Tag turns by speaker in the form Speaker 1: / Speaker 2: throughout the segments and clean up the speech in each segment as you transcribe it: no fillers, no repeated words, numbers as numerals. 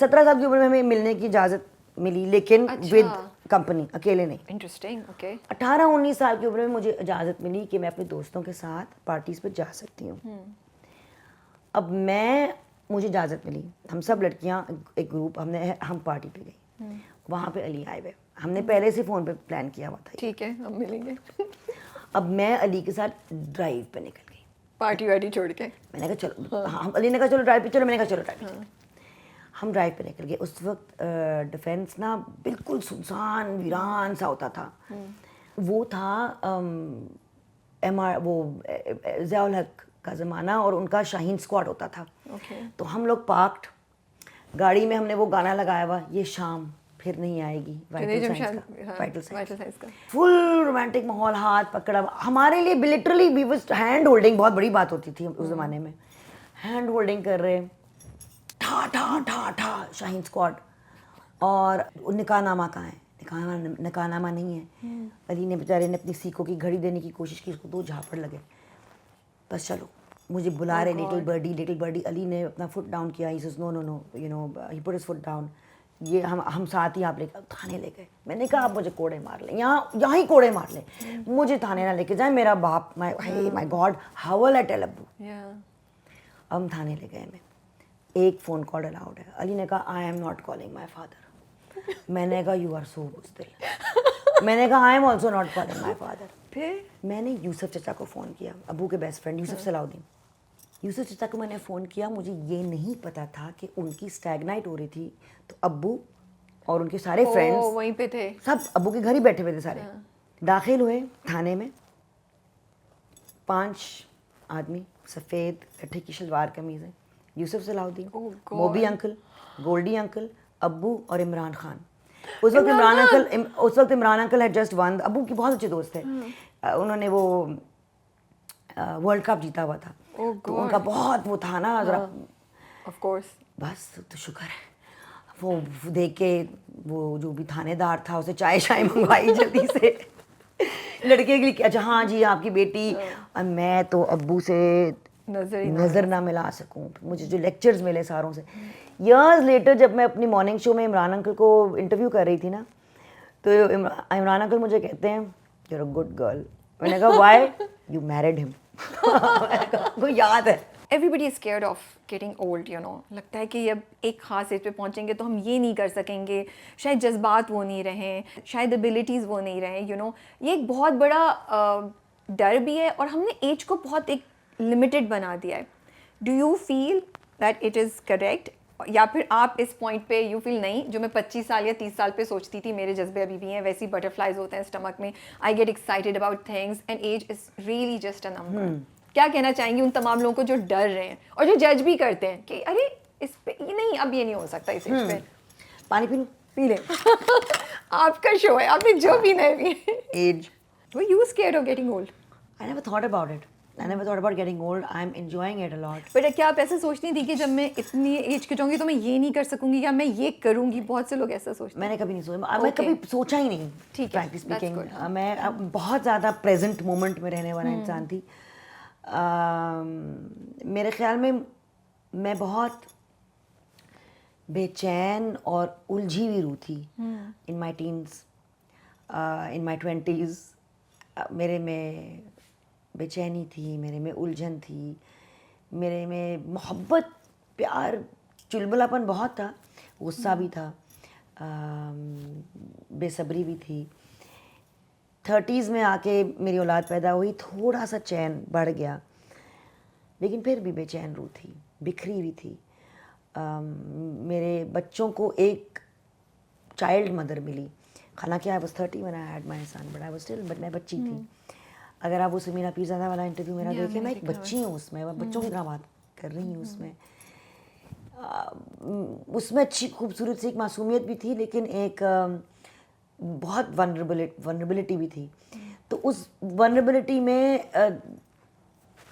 Speaker 1: 17 साल की उम्र में हमें मिलने की इजाज़त मिली, लेकिन विद कंपनी, अकेले नहीं।
Speaker 2: Interesting, okay.
Speaker 1: 18-19 साल की उम्र में मुझे इजाज़त मिली कि मैं अपने दोस्तों के साथ पार्टीज़ पे जा सकती हूँ। अब मुझे इजाज़त मिली, हम सब लड़कियाँ एक ग्रुप, हम पार्टी पे गई। वहाँ पे अली आए हुए, हमने पहले से फ़ोन पे प्लान किया हुआ था।
Speaker 2: ठीक है, हम मिलेंगे।
Speaker 1: अब मैं अली के साथ ड्राइव पे निकल गई,
Speaker 2: पार्टी वार्टी छोड़ के।
Speaker 1: मैंने कहा चलो, हाँ, अली ने कहा चलो ड्राइव पे चलो, मैंने कहा चलो ड्राइव पे चलो। हम ड्राइव पे निकल गए। उस वक्त डिफेंस ना बिल्कुल सुनसान वीरान सा होता था। वो था वो ज़ियाउल हक का ज़माना, और उनका शाहीन स्क्वाड होता था। तो हम लोग पार्क्ड गाड़ी में, हमने वो गाना लगाया हुआ, ये शाम फिर नहीं आएगी, वाइटल साइंस का। फुल रोमांटिक माहौल, हाथ पकड़ा। हमारे लिए literally we was hand holding, बहुत बड़ी बात होती थी उस ज़माने में। हैंड होल्डिंग कर रहे, ठा ठा ठा ठा शाहीन स्क्वाड। और निकाहनामा कहाँ है? निकाहनामा नहीं है। अली ने बेचारे ने अपनी सीखों की घड़ी देने की कोशिश की, उसको 2 झापड़ लगे। बस चलो, मुझे बुला रहे, लिटिल बर्डी। अली ने अपना फुट डाउन किया, he says no no no, you know, he put his foot down. ये हम साथ ही आप लेकर थाने ले गए। मैंने कहा आप मुझे कोड़े मार लें, यहाँ ही कोड़े मार लें, मुझे थाने ना लेके जाए, मेरा बाप, my God, how will I tell अब्बू। हम थाने ले गए। मैं एक फ़ोन कॉल अलाउड है। अली ने कहा I am not calling my father. मैंने कहा यू आर सो बुज़दिल। मैंने कहा I am also not calling my father. फिर मैंने यूसुफ चचा को फ़ोन किया, अबू के बेस्ट फ्रेंड यूसुफ सलाउद्दीन। यूसुफ चचा को मैंने फ़ोन किया। मुझे ये नहीं पता था कि उनकी स्टैग नाइट हो रही थी, तो अब्बू और उनके सारे फ्रेंड्स
Speaker 2: वहीं पे थे,
Speaker 1: सब अब्बू के घर ही बैठे हुए थे सारे। दाखिल हुए थाने में, 5 आदमी, सफ़ेद लट्ठे की शलवार कमीज़ें, यूसुफ सलाउद्दीन, मोबी अंकल, गोल्डी अंकल, अब्बू और इमरान खान। उस वक्त इमरान अंकल है जस्ट वन, अब्बू के बहुत अच्छे दोस्त थे। उन्होंने वो वर्ल्ड कप जीता हुआ था, तो उनका बहुत वो था ना ज़रा,
Speaker 2: ऑफ कोर्स।
Speaker 1: बस तो शुक्र है, वो देख के वो जो भी थानेदार था उसे चाय मंगवाई जल्दी से लड़के के लिए। अच्छा हाँ जी, आपकी बेटी। मैं तो अब्बू से नज़र ना मिला सकूं। मुझे जो लेक्चर्स मिले सारों से। ईयर्स लेटर जब मैं अपनी मॉर्निंग शो में इमरान अंकल को इंटरव्यू कर रही थी ना, तो इमरान अंकल मुझे कहते हैं you are a good girl. मैंने कहा व्हाई? You married him. को याद है।
Speaker 2: Everybody is scared of getting old, you know. लगता है कि अब एक ख़ास एज पे पहुंचेंगे तो हम ये नहीं कर सकेंगे, शायद जज्बात वो नहीं रहें, शायद एबिलिटीज़ वो नहीं रहें, you know. ये एक बहुत बड़ा डर भी है, और हमने एज को बहुत एक लिमिटेड बना दिया है। Do you feel that it is correct, या फिर आप इस पॉइंट पे यू फील नहीं, जो मैं 25 साल या 30 साल पे सोचती थी मेरे जज्बे अभी भी हैं, वैसी बटरफ्लाइज होते हैं स्टमक में, I get excited about things and age is really just a number. क्या कहना चाहेंगे उन तमाम लोगों को जो डर रहे हैं और जो जज भी करते हैं कि अरे इस पे ये नहीं, अब ये नहीं हो सकता इस एज पे?
Speaker 1: पानी पी लूं?
Speaker 2: पी लें। आपका शो है, आपने जो पीना है भी।
Speaker 1: As.
Speaker 2: Were you scared of getting old?
Speaker 1: I never thought about it. I never thought about getting old. I'm enjoying it a lot.
Speaker 2: But क्या आप ऐसा सोचती थी कि जब मैं इतनी एज की जाऊंगी तो मैं ये नहीं कर सकूंगी, या मैं ये करूंगी? बहुत से लोग ऐसा सोचते हैं।
Speaker 1: मैंने कभी नहीं सोचा, मैं कभी सोचा ही नहीं।
Speaker 2: ठीक है,
Speaker 1: frankly speaking, मैं बहुत ज़्यादा प्रेजेंट मोमेंट में रहने वाला इंसान थी। मेरे ख्याल में मैं बहुत बेचैन और उलझी हुई रूह थी इन माई टीन्स, इन माई 20s। मेरे में बेचैनी थी, मेरे में उलझन थी, मेरे में मोहब्बत, प्यार, चुलबुलापन बहुत था, गुस्सा भी था, बेसब्री भी थी। 30s में आके मेरी औलाद पैदा हुई, थोड़ा सा चैन बढ़ गया, लेकिन फिर भी बेचैन रूह थी, बिखरी हुई थी। मेरे बच्चों को एक चाइल्ड मदर मिली, हालांकि I was 30 when I had my son, but मैं बच्ची थी। अगर आप वो समीना पीरज़ादा वाला इंटरव्यू मेरा देखें, मैं एक बच्ची हूँ उसमें, मैं बच्चों की तरह बात कर रही हूँ उसमें। उसमें अच्छी खूबसूरत सी एक मासूमियत भी थी, लेकिन एक बहुत वनरेबिलिटी भी थी। तो उस वनरेबिलिटी में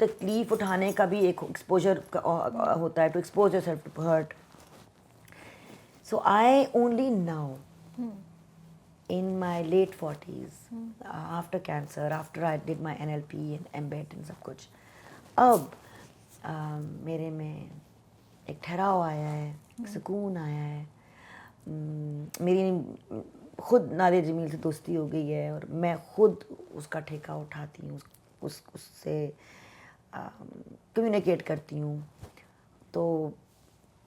Speaker 1: तकलीफ़ उठाने का भी एक एक्सपोजर होता है, to expose yourself to hurt. So I only now in my late 40s, after cancer, after I did my NLP and MBET and सब कुछ, अब मेरे में एक ठहराव आया है, सुकून आया है। मेरी खुद नादिर जमील से दोस्ती हो गई है और मैं खुद उसका ठेका उठाती हूँ, उससे कम्युनिकेट करती हूँ। तो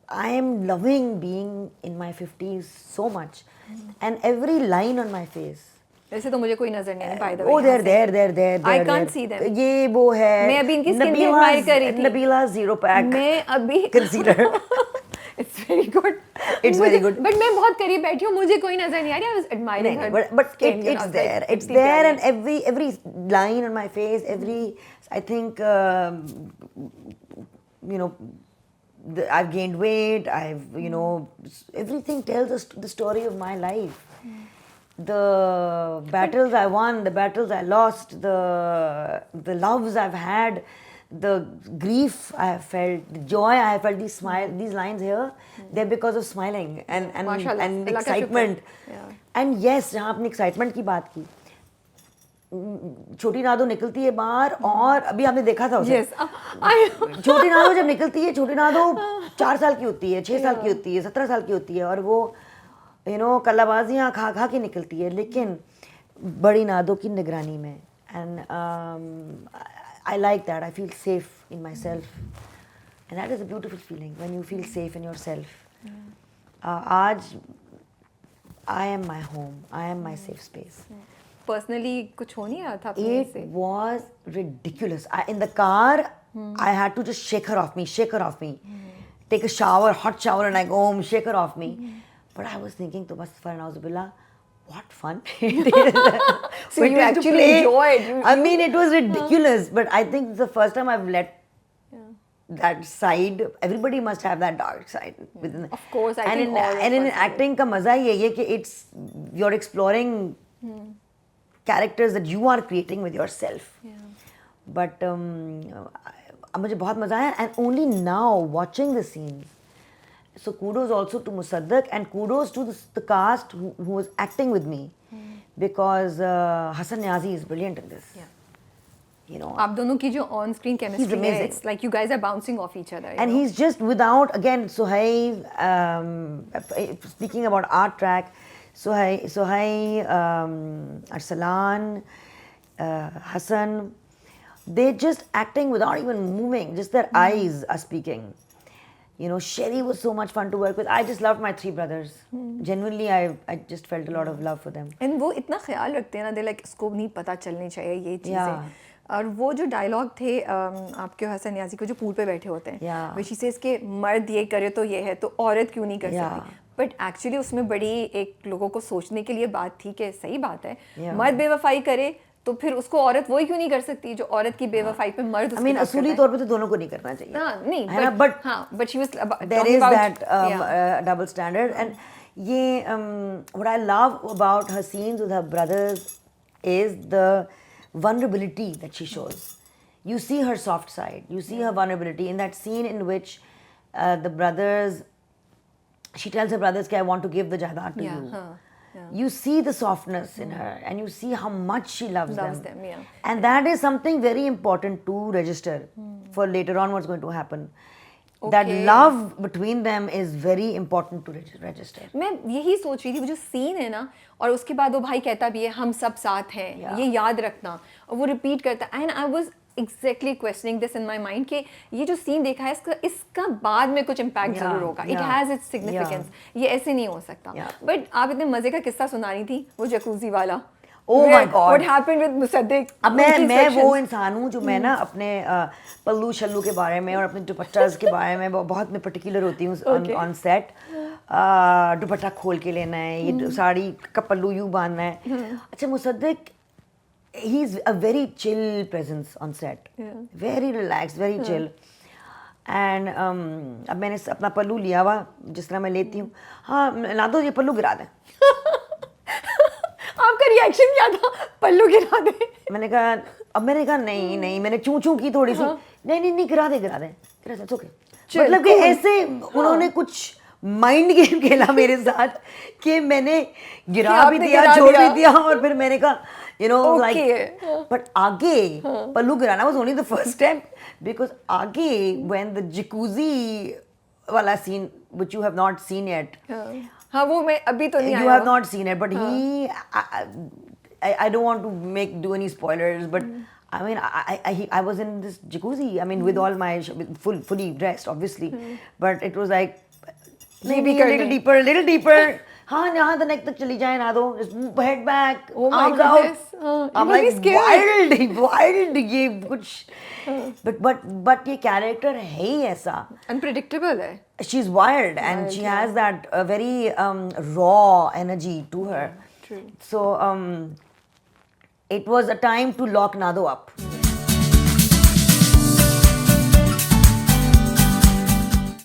Speaker 1: I am loving being in my 50s so much and every line on my face.
Speaker 2: वैसे तो मुझे कोई नजर नहीं by the way.
Speaker 1: Oh there
Speaker 2: I can't see them.
Speaker 1: ये वो है,
Speaker 2: मैं अभी इनकी स्किन की एडमायर कर रही थी।
Speaker 1: नबीला जीरो पैक
Speaker 2: मैं अभी
Speaker 1: concealer.
Speaker 2: It's very good,
Speaker 1: it's very good,
Speaker 2: but मैं बहुत करीब बैठी हूँ, मुझे कोई नजर नहीं आ रही। I was admiring her,
Speaker 1: but it's there and every line on my face, every I think you know I've gained weight, I've you know everything tells us the story of my life. The battles I won, the battles I lost, the loves I've had, the grief I have felt, the joy I have felt. These lines here, they're because of smiling and excitement. And yes, जहाँ आपने excitement की बात की, छोटी नादो निकलती है बाहर और अभी आपने देखा था उसे। छोटी नादो जब निकलती है, छोटी नादो 4 साल की होती है, 6 साल की होती है, 17 साल की होती है और वो कलाबाजियाँ खा खा के निकलती है, लेकिन बड़ी नादों की निगरानी में। And I like that. I feel safe in myself, and that is a beautiful feeling when you feel safe in yourself. आज I am my home. I am my safe space.
Speaker 2: Personally, कुछ हो नहीं रहा था अपने से?
Speaker 1: It was ridiculous. In the car, I had to just shake her off me. Take a shower, hot shower, and I go home, shake her off me. But I was thinking, to Mustafa and Auzubillah, what fun it is.
Speaker 2: So you actually enjoyed.
Speaker 1: I mean, it was ridiculous, but I think it's the first time I've let that side. Everybody must have that dark side within.
Speaker 2: Of course, I think all of us.
Speaker 1: And in acting का मजा ही यही है कि you're exploring characters that you are creating with yourself. But मुझे बहुत मजा आया, and only now watching the scenes. So kudos also to Musaddiq and kudos to the cast who was acting with me, because Hasan Niazi is brilliant in this. You know,
Speaker 2: आप दोनों की जो on screen chemistry है, it's like you guys are bouncing off each other.
Speaker 1: And he's just without, again, Suhaib, speaking about art track, Suhaib, Arsalan, Hassan, they're just acting without even moving, just their eyes are speaking. You know, Sherry was so much fun to work with. I just loved my 3 brothers. Genuinely, I just felt a lot of love for them.
Speaker 2: And वो इतना ख्याल रखते हैं ना, they like इसको नहीं पता चलनी चाहिए ये चीज़ें। और वो जो डायलॉग थे आपके हसन नियाज़ी को जो पूल पे बैठे होते हैं, विच से इसके मर्द ये करे तो ये है, तो औरत क्यों नहीं कर सकती? बट एक्चुअली उसमें बड़ी एक लोगों को सोचने के लिए बात थी कि सही बात है, मर्द बेवफाई करे तो फिर उसको औरत वही क्यों नहीं कर सकती जो औरत की बेवफाई पे मर्द उसके साथ
Speaker 1: असूली तौर पे तो दोनों को नहीं करना चाहिए।
Speaker 2: नहीं,
Speaker 1: है ना,
Speaker 2: but she was
Speaker 1: there is that double standard. And ये what I love about her scenes with her brothers is the vulnerability that she shows. You see her soft side, you see her vulnerability in that scene in which the brothers, she tells her brothers, I want to give the jaidad to you. You see the softness in her, and you see how much she loves them. And that is something very important to register for later on what's going to happen. That love between them is very important to register.
Speaker 2: मैं यही सोच रही थी, वो जो scene है ना, और उसके बाद वो भाई कहता भी है हम सब साथ हैं, ये याद रखना, और वो रिपीट करता है। And I was exactly questioning this in my mind कि ये जो सीन देखा है इसका बाद में कुछ इम्पैक्ट जरूर होगा। It has its significance. ये ऐसे नहीं हो सकता। But आप इतने मजे का किस्सा सुना रही थी, वो जकूजी वाला।
Speaker 1: Oh my God!
Speaker 2: What happened with Musaddiq?
Speaker 1: अब मैं वो इंसान हूँ जो मैं ना अपने पल्लू शल्लू के बारे में और अपने दुपट्टास के बारे में बहुत मैं पर्टिकुलर होती हूँ on set। दुपट्टा खोल के लेना है, ये साड़ी का पल्लू यूँ बांधना है। अच्छा, Mossadegh, he's a very chill presence on set, very relaxed, very chill. And अब मैंने अपना पल्लू लिया हुआ जिस तरह मैं लेती हूँ, हाँ ला दो ये पल्लू गिरा दें।
Speaker 2: आपका रिएक्शन क्या था? पल्लू गिरा दे?
Speaker 1: मैंने कहा नहीं, मैंने चूं की थोड़ी सी, नहीं गिरा दे, ओके। मतलब कि ऐसे उन्होंने कुछ माइंड गेम खेला मेरे साथ कि मैंने गिरा भी दिया, छोड़ भी दिया, और फिर मैंने कहा like, but आगे पल्लू गिराना was only the first step, because आगे when the jacuzzi wala scene which you have not seen yet.
Speaker 2: हाँ वो मैं अभी तो नहीं
Speaker 1: You have not seen it, but he, I don't want to do any spoilers, but I mean, I was in this jacuzzi. I mean, with all my fully dressed, obviously, but it was like maybe a little deeper. हाँ यहाँ तक तक चली जाए ना दो, just head back, arms out. I'm like wild ये कुछ, but ये character है ही ऐसा.
Speaker 2: Unpredictable है.
Speaker 1: She's wild and she has that very raw energy to her.
Speaker 2: True.
Speaker 1: So it was a time to lock Nado up.